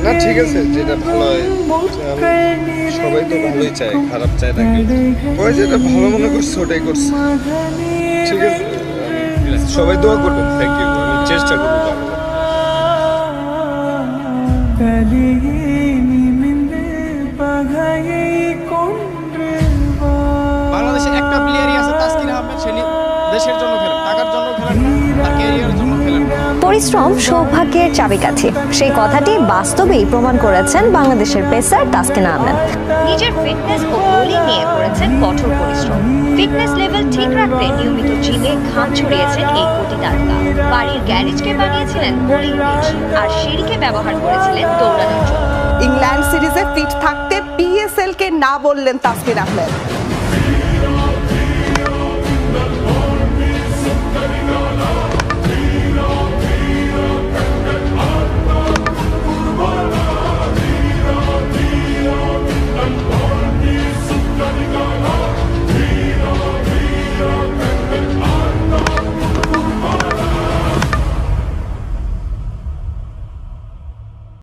না ঠিক আছে, যেটা ভালো হয় সবাই তো ভালোই চায়, খারাপ চায় না কেউ। ওই যেটা ভালো মনে করছে ওটাই করছে, ঠিক আছে। সবাই দোয়া করবেন। থ্যাংক ইউ, আমি চেষ্টা করবো ভালো। বাংলাদেশে একটা প্লেয়ারই আছে তাসকিন আহমেদ, সে দেশের জন্য খেলেন, টাকার জন্য খেলেন না, তার ক্যারিয়ারের জন্য খেলেন। পরিশ্রম সৌভাগ্যের চাবিকাঠি, সেই কথাটি বাস্তবেই প্রমাণ করেছেন বাংলাদেশের পেসার তাসকিন আহমেদ। নিজের ফিটনেস ও বোলিং নিয়ে করেছেন কঠোর পরিশ্রম। ফিটনেস লেভেল ঠিক রাখতে নিয়মিত জিমে ঘাম ছড়িয়েছেন এই কোটি তারকা। বাড়ির গ্যারেজকে বানিয়েছিলেন বোলিং পিচ, আর সিঁড়িকে ব্যবহার করেছিলেন দৌড়ানোর জন্য। ইংল্যান্ড সিরিজে ফিট থাকতে পিএসএল কে না বললেন তাসকিন আহমেদ।